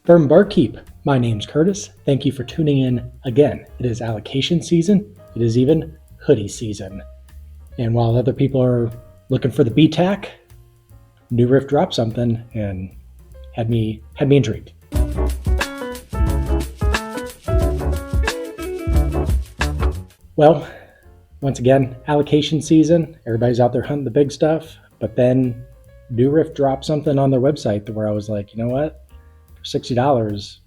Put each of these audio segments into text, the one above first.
Bourbon Barkeep, my name's Curtis. Thank you for tuning in again. It is allocation season. It is even hoodie season. And while other people are looking for the BTAC, New Riff dropped something and had me intrigued. Well, once again, allocation season. Everybody's out there hunting the big stuff. But then New Riff dropped something on their website where I was like, you know what? For $60,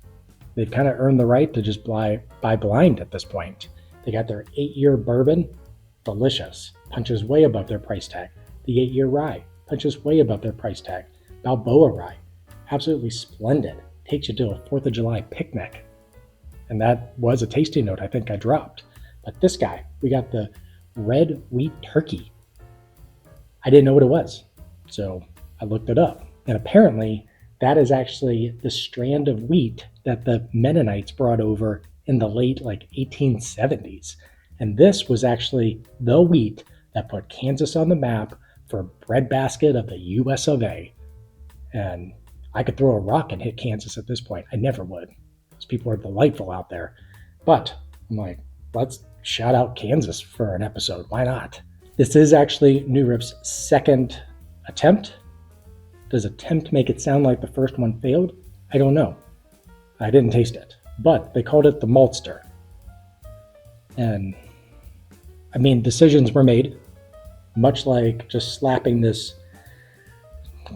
they've kind of earned the right to just buy blind at this point. They got their 8-year bourbon, delicious, punches way above their price tag. The 8-year rye punches way above their price tag. Balboa rye, absolutely splendid. Takes you to a 4th of July picnic. And that was a tasting note I think I dropped. But this guy, we got the red wheat turkey. I didn't know what it was, so I looked it up. And apparently, that is actually the strand of wheat that the Mennonites brought over in the late 1870s. And this was actually the wheat that put Kansas on the map for breadbasket of the US of A. And I could throw a rock and hit Kansas at this point. I never would, because people are delightful out there. But I'm like, let's shout out Kansas for an episode. Why not? This is actually New Riff's second attempt. Does attempt make it sound like the first one failed? I don't know. I didn't taste it. But they called it the Maltster. And I mean, decisions were made, much like just slapping this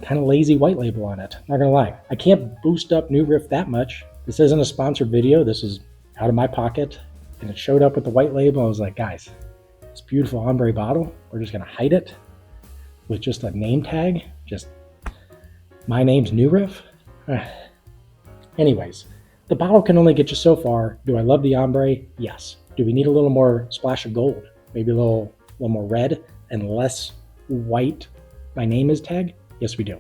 kind of lazy white label on it. Not gonna lie. I can't boost up New Riff that much. This isn't a sponsored video. This is out of my pocket. And it showed up with the white label. I was like, guys, this beautiful ombre bottle, we're just gonna hide it with just a name tag. Just, my name's New Riff. Anyways, the bottle can only get you so far. Do I love the ombre? Yes. Do we need a little more splash of gold? Maybe a little more red and less white my name is tag? Yes, we do.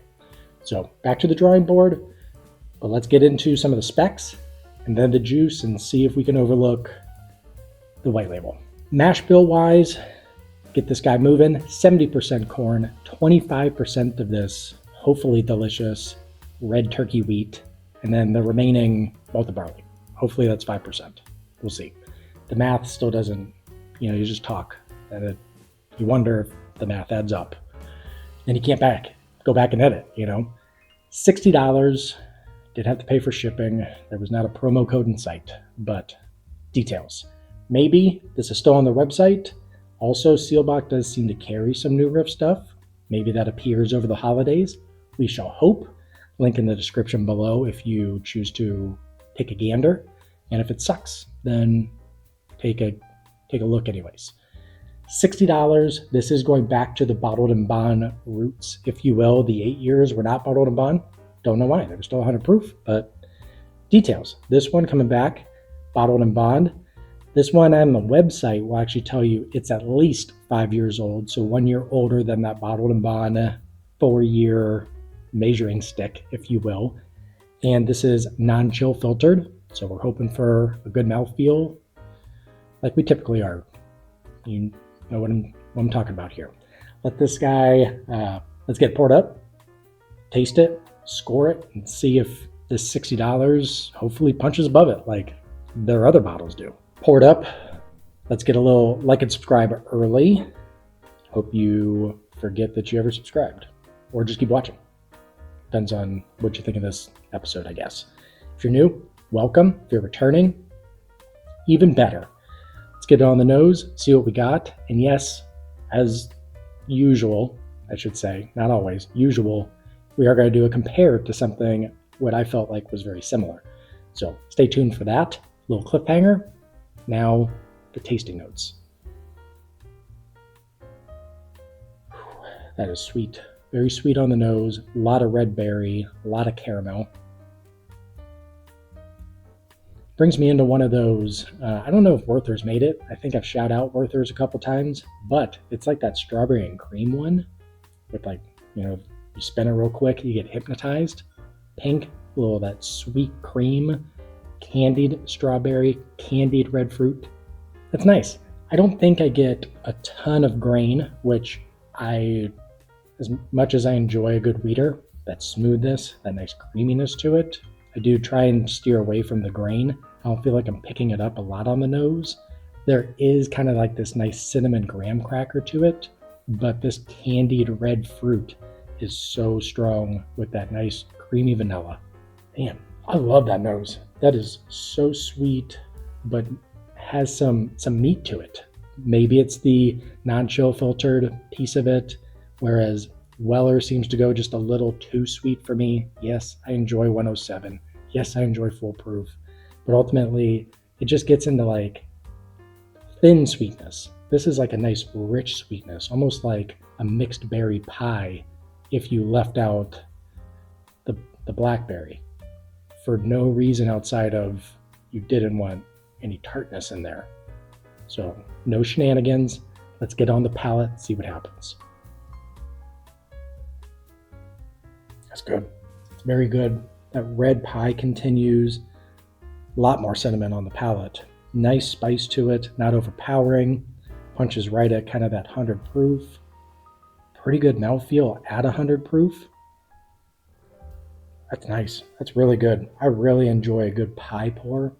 So back to the drawing board, but let's get into some of the specs and then the juice and see if we can overlook the white label. Mash bill wise, get this guy moving. 70% corn, 25% of this hopefully delicious red turkey wheat, and then the remaining malted barley. Hopefully that's 5%. We'll see. The math still doesn't, you just talk. And you wonder if the math adds up. And you can't go back and edit, $60. Did have to pay for shipping. There was not a promo code in sight, but details. Maybe this is still on their website. Also, Sealbach does seem to carry some New Riff stuff. Maybe that appears over the holidays. We shall hope. Link in the description below if you choose to take a gander. And if it sucks, then take a look anyways. $60. This is going back to the bottled and bond roots, if you will. The 8 years were not bottled and bond. Don't know why. They were still 100 proof, but details. This one coming back, bottled and bond. This one on the website will actually tell you it's at least 5 years old, so 1 year older than that bottled and bond 4-year measuring stick, if you will. And this is non-chill filtered, so we're hoping for a good mouthfeel like we typically are. You know what I'm talking about here. Let this guy, let's get poured up, taste it, score it, and see if this $60 hopefully punches above it like their other bottles do. Poured up. Let's get a little like and subscribe early. Hope you forget that you ever subscribed, or just keep watching. Depends on what you think of this episode, I guess. If you're new, welcome. If you're returning, even better. Let's get it on the nose, see what we got. And yes, as usual, I should say, not always, usual, we are going to do a compare to something what I felt like was very similar. So stay tuned for that. Little cliffhanger. Now, the tasting notes. That is sweet. Very sweet on the nose. A lot of red berry. A lot of caramel. Brings me into one of those, I don't know if Werther's made it. I think I've shouted out Werther's a couple times, but it's like that strawberry and cream one with you spin it real quick, you get hypnotized. Pink, a little of that sweet cream, candied strawberry, candied red fruit. That's nice. I don't think I get a ton of grain, which as much as I enjoy a good wheater, that smoothness, that nice creaminess to it, I do try and steer away from the grain. I don't feel like I'm picking it up a lot on the nose. There is kind of like this nice cinnamon graham cracker to it, but this candied red fruit is so strong with that nice creamy vanilla. Man, I love that nose. That is so sweet, but has some meat to it. Maybe it's the non-chill filtered piece of it, whereas Weller seems to go just a little too sweet for me. Yes, I enjoy 107. Yes, I enjoy Full Proof, but ultimately it just gets into like thin sweetness. This is like a nice rich sweetness, almost like a mixed berry pie if you left out the blackberry for no reason outside of you didn't want any tartness in there. So no shenanigans. Let's get on the palate, see what happens. That's good. It's very good. That red pie continues. A lot more cinnamon on the palate. Nice spice to it, not overpowering. Punches right at kind of that 100 proof. Pretty good mouthfeel at 100 proof. That's nice. That's really good. I really enjoy a good pie pour.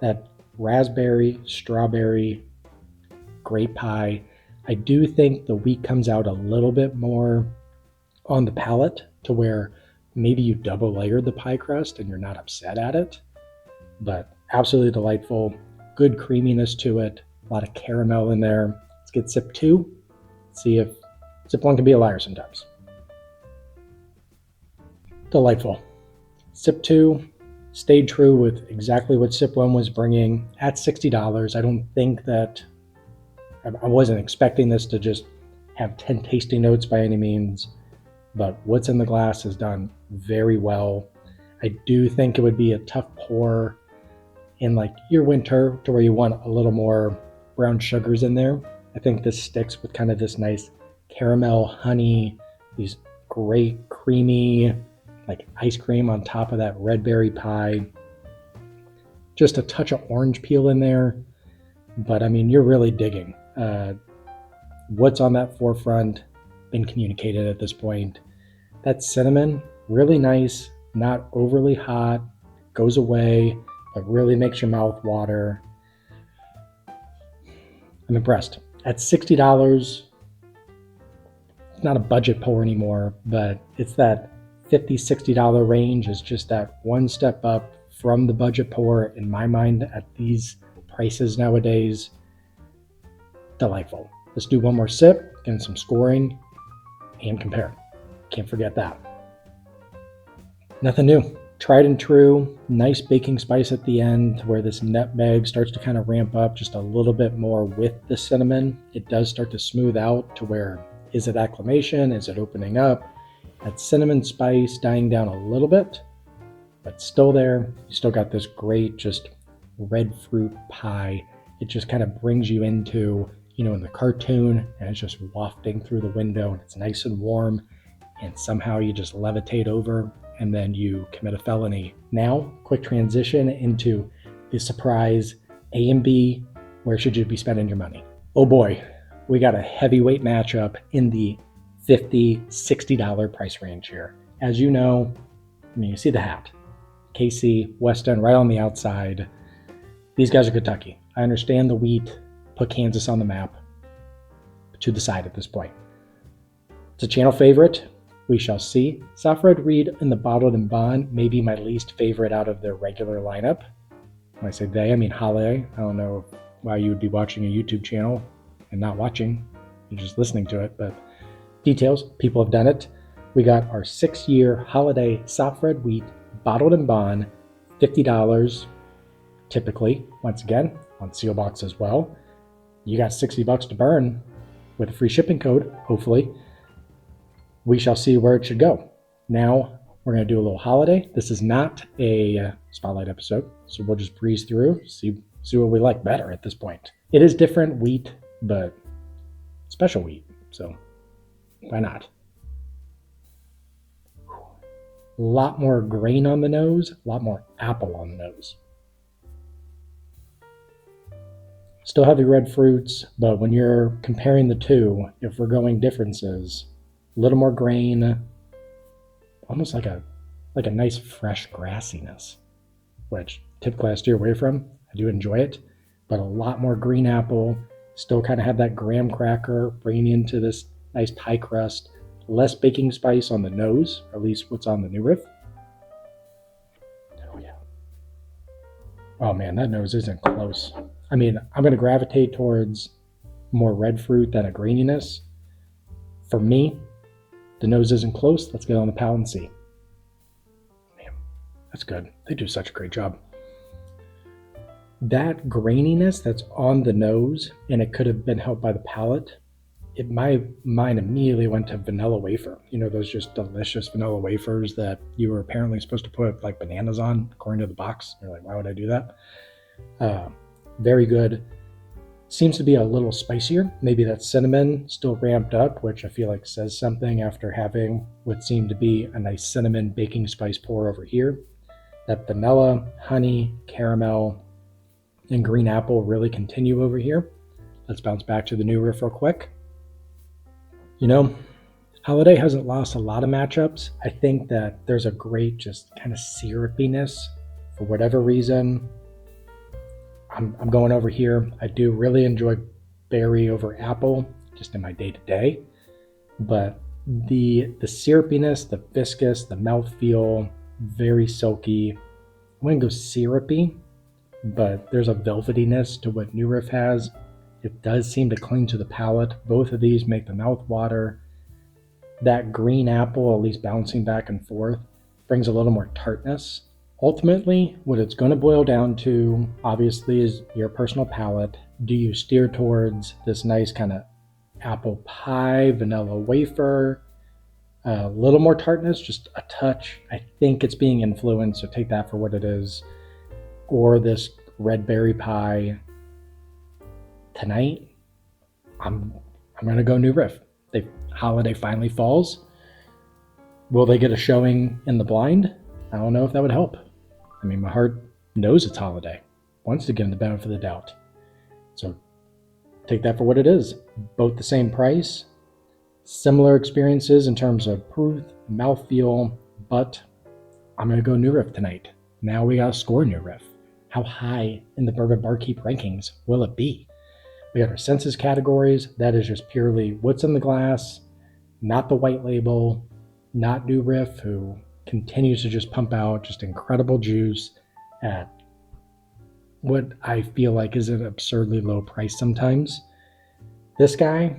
That raspberry, strawberry, grape pie. I do think the wheat comes out a little bit more on the palate to where maybe you double layered the pie crust and you're not upset at it. But absolutely delightful. Good creaminess to it. A lot of caramel in there. Let's get sip 2. See if sip 1 can be a liar sometimes. Delightful. Sip 2 stayed true with exactly what sip 1 was bringing at $60. I don't think that I wasn't expecting this to just have 10 tasting notes by any means, but what's in the glass is done very well. I do think it would be a tough pour in like your winter to where you want a little more brown sugars in there. I think this sticks with kind of this nice caramel, honey, these great creamy like ice cream on top of that red berry pie. Just a touch of orange peel in there. But I mean, you're really digging. What's on that forefront been communicated at this point. That cinnamon, really nice, not overly hot, goes away, but really makes your mouth water. I'm impressed. At $60, it's not a budget pour anymore, but it's that $50, $60 range is just that one step up from the budget pour in my mind at these prices nowadays. Delightful. Let's do one more sip, get some scoring, and compare. Can't forget that. Nothing new. Tried and true. Nice baking spice at the end where this nutmeg starts to kind of ramp up just a little bit more with the cinnamon. It does start to smooth out to where, is it acclimation? Is it opening up? That cinnamon spice dying down a little bit, but still there. You still got this great just red fruit pie. It just kind of brings you into, in the cartoon, and it's just wafting through the window and it's nice and warm, and somehow you just levitate over and then you commit a felony. Now, quick transition into the surprise A and B. Where should you be spending your money? Oh boy, we got a heavyweight matchup in the $50, $60 price range here. As you know, you see the hat. KC, West End, right on the outside. These guys are Kentucky. I understand the wheat put Kansas on the map, to the side at this point. It's a channel favorite. We shall see. Soft-red Reed in the Bottled and Bond may be my least favorite out of their regular lineup. When I say they, I mean Holladay. I don't know why you would be watching a YouTube channel and not watching. You're just listening to it, but details, people have done it. We got our 6-year Holladay Soft-red Wheat Bottled and Bond, $50 typically, once again, on seal box as well. You got $60 to burn with a free shipping code, hopefully. We shall see where it should go. Now, we're going to do a little Holladay. This is not a spotlight episode, so we'll just breeze through, see what we like better at this point. It is different wheat, but special wheat, so why not? A lot more grain on the nose, a lot more apple on the nose. Still have the red fruits, but when you're comparing the two, if we're going differences, a little more grain, almost like a like a nice fresh grassiness, which typically I steer away from. I do enjoy it, but a lot more green apple. Still kind of have that graham cracker, bringing into this nice pie crust. Less baking spice on the nose, or at least what's on the new Riff. Oh yeah. Oh man, that nose isn't close. I mean, I'm going to gravitate towards more red fruit than a graininess. For me, the nose isn't close. Let's get on the palate and see. Man, that's good. They do such a great job. That graininess that's on the nose, and it could have been helped by the palate, my mind immediately went to vanilla wafer. You know, those just delicious vanilla wafers that you were apparently supposed to put like bananas on, according to the box. You're like, why would I do that? Very good. Seems to be a little spicier. Maybe that cinnamon still ramped up, which I feel like says something after having what seemed to be a nice cinnamon baking spice pour over here. That vanilla, honey, caramel, and green apple really continue over here. Let's bounce back to the new Riff real quick. You know, Holladay hasn't lost a lot of matchups. I think that there's a great just kind of syrupiness. For whatever reason, I'm going over here. I do really enjoy berry over apple, just in my day-to-day. But the syrupiness, the viscous, the mouthfeel, very silky. I wouldn't go syrupy, but there's a velvetyness to what New Riff has. It does seem to cling to the palate. Both of these make the mouth water. That green apple, at least bouncing back and forth, brings a little more tartness. Ultimately, what it's going to boil down to, obviously, is your personal palate. Do you steer towards this nice kind of apple pie, vanilla wafer, a little more tartness, just a touch? I think it's being influenced, so take that for what it is. Or this red berry pie. Tonight, I'm going to go New Riff. Holladay finally falls. Will they get a showing in the blind? I don't know if that would help. I mean, my heart knows it's Holladay. Wants to give them the benefit of the doubt. So take that for what it is. Both the same price. Similar experiences in terms of proof, mouthfeel, but I'm going to go New Riff tonight. Now we got to score New Riff. How high in the Bourbon Barkeep rankings will it be? We got our senses categories. That is just purely what's in the glass, not the white label, not New Riff, who continues to just pump out just incredible juice at what I feel like is an absurdly low price sometimes. This guy,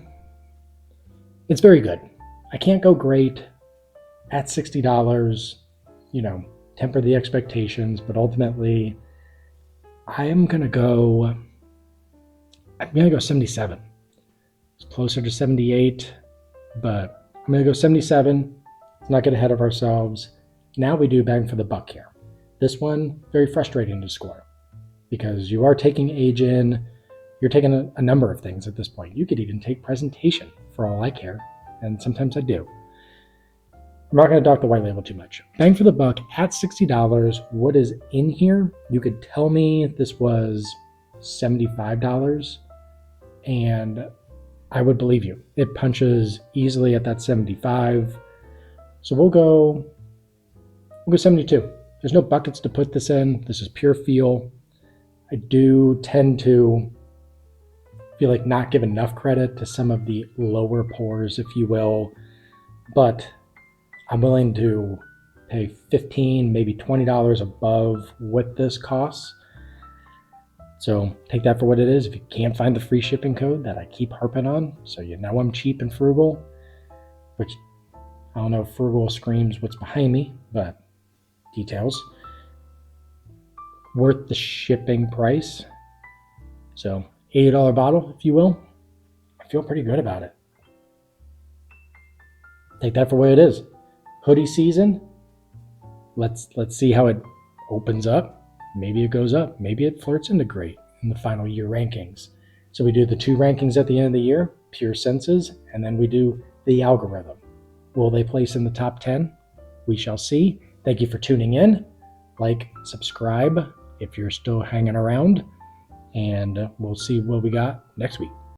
it's very good. I can't go great at $60, temper the expectations, but ultimately I'm going to go 77. It's closer to 78, but I'm going to go 77. Let's not get ahead of ourselves. Now we do bang for the buck here. This one, very frustrating to score because you are taking age in. You're taking a number of things at this point. You could even take presentation for all I care, and sometimes I do. I'm not going to dock the white label too much. Bang for the buck at $60. What is in here? You could tell me this was $75, and I would believe you. It punches easily at that 75. So we'll go 72. There's no buckets to put this in. This is pure feel. I do tend to feel like not give enough credit to some of the lower pours, if you will, but I'm willing to pay $15, maybe $20 above what this costs. So take that for what it is. If you can't find the free shipping code that I keep harping on, so you know I'm cheap and frugal, which I don't know if frugal screams what's behind me, but details. Worth the shipping price. So $80 bottle, if you will. I feel pretty good about it. Take that for what it is. Hoodie season. Let's see how it opens up. Maybe it goes up. Maybe it flirts into great in the final year rankings. So we do the 2 rankings at the end of the year, pure senses, and then we do the algorithm. Will they place in the top 10? We shall see. Thank you for tuning in. Like, subscribe if you're still hanging around, and we'll see what we got next week.